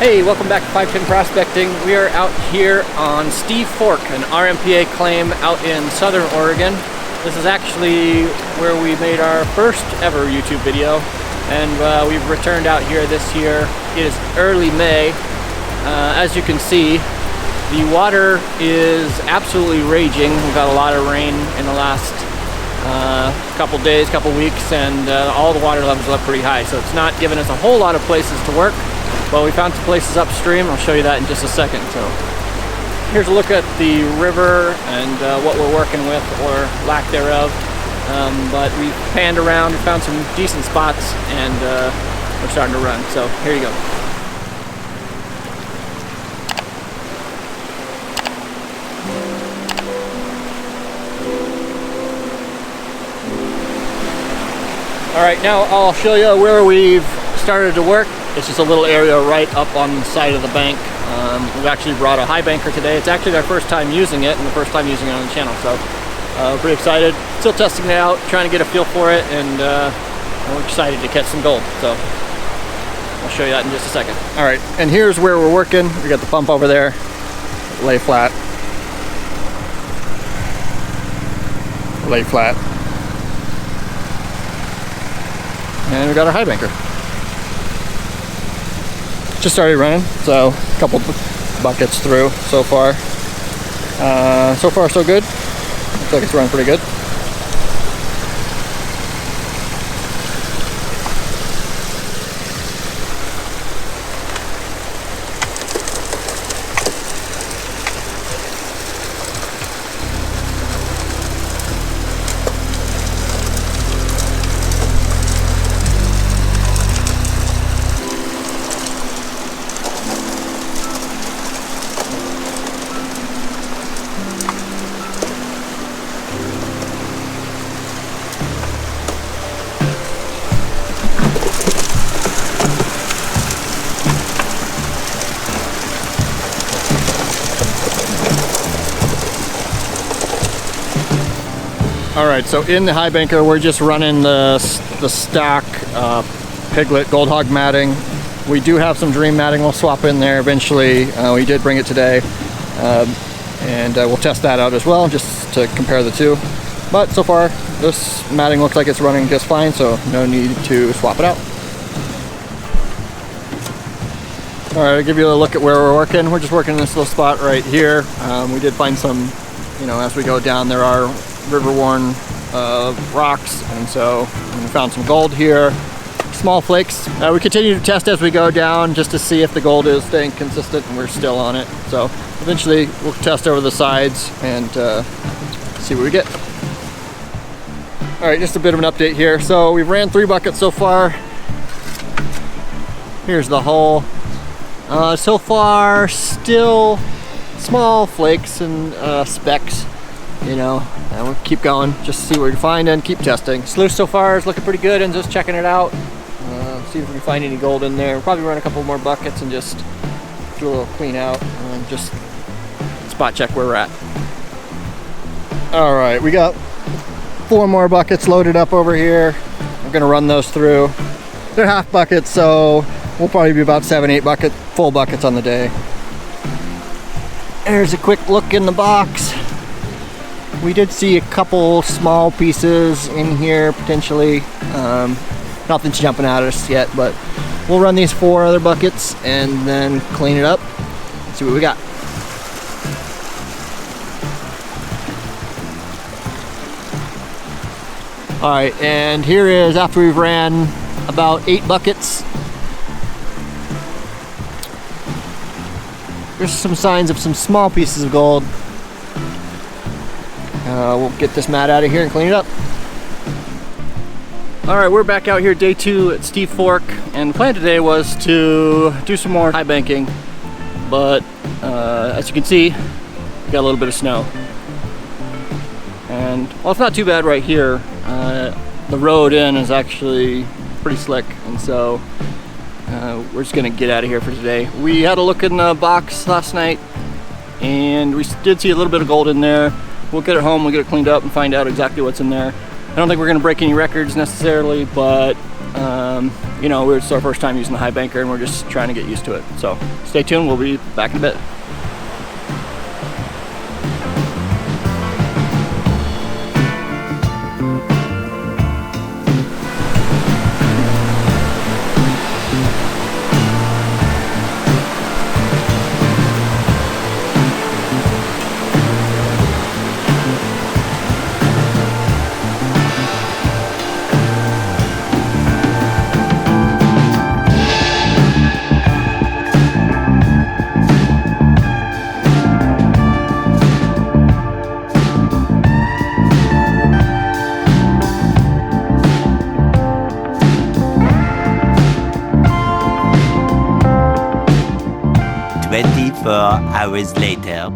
Hey, welcome back to 510 Prospecting. We are out here on Steve Fork, an RMPA claim out in southern Oregon. This is actually where we made our first ever YouTube video, and we've returned out here this year. It is early May. As you can see, the water is absolutely raging. We've had a lot of rain in the last couple days, couple weeks, and all the water levels are up pretty high, so it's not giving us a whole lot of places to work. Well, we found some places upstream. I'll show you that in just a second. So here's a look at the river and what we're working with, or lack thereof. But we panned around, we found some decent spots, and we're starting to run. So here you go. All right, now I'll show you where we've started to work. It's just a little area right up on the side of the bank. We've actually brought a highbanker today. It's actually our first time using it, and the first time using it on the channel, so we're pretty excited. Still testing it out, trying to get a feel for it, and we're excited to catch some gold. So I'll show you that in just a second. All right, and here's where we're working. We got the pump over there, lay flat, lay flat, and we got our highbanker. Just started running, so a couple buckets through so far. So far so good. Looks like it's running pretty good. Alright, so in the highbanker, we're just running the stock piglet gold hog matting. We do have some dream matting we'll swap in there eventually. We did bring it today, and we'll test that out as well, just to compare the two. But so far, this matting looks like it's running just fine, so no need to swap it out. Alright, I'll give you a look at where we're working. We're just working in this little spot right here. We did find some, as we go down, there are river-worn rocks, and so we found some gold here, small flakes. We continue to test as we go down just to see if the gold is staying consistent, and we're still on it. So eventually we'll test over the sides and see what we get. All right, just a bit of an update here. So we've ran 3 buckets so far. Here's the hole. So far, still small flakes and specks. And we'll keep going, just see what we can find and keep testing. Sluice so far is looking pretty good, and just checking it out. See if we can find any gold in there. We'll probably run a couple more buckets and just do a little clean out and just spot check where we're at. All right, we got 4 more buckets loaded up over here. I'm gonna run those through. They're half buckets, so we'll probably be about 7-8 full buckets on the day. There's a quick look in the box. We did see a couple small pieces in here potentially. Nothing's jumping out at us yet, but we'll run these 4 other buckets and then clean it up, see what we got. All right, and here is after we've ran about 8 buckets. There's some signs of some small pieces of gold. We'll get this mat out of here and clean it up. All right, we're back out here day 2 at Steve Fork, and the plan today was to do some more highbanking, but as you can see, we got a little bit of snow. And well, it's not too bad right here. The road in is actually pretty slick, and so we're just gonna get out of here for today. We had a look in the box last night, and we did see a little bit of gold in there. We'll get it home, we'll get it cleaned up and find out exactly what's in there. I don't think we're gonna break any records necessarily, but You know, it's our first time using the Highbanker, and we're just trying to get used to it. So stay tuned, we'll be back in a bit. Hours later.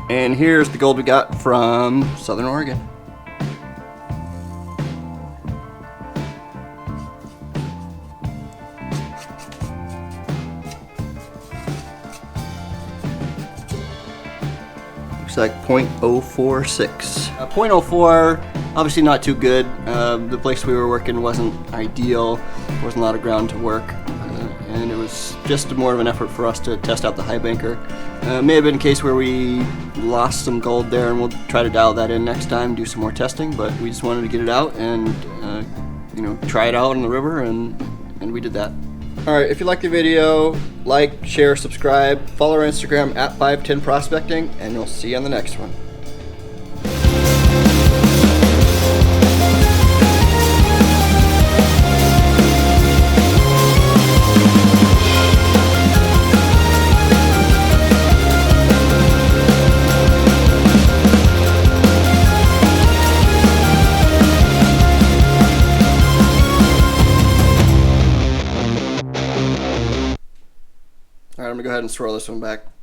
And here's the gold we got from Southern Oregon. Looks like 0.046. 0.04, obviously not too good. The place we were working wasn't ideal. There wasn't a lot of ground to work. And it was just more of an effort for us to test out the Highbanker. May have been a case where we lost some gold there, and we'll try to dial that in next time, do some more testing, but we just wanted to get it out and you know, try it out on the river, and we did that. Alright, if you like the video, like, share, subscribe, follow our Instagram at 510prospecting, and we'll see you on the next one. Alright, I'm going to go ahead and swirl this one back.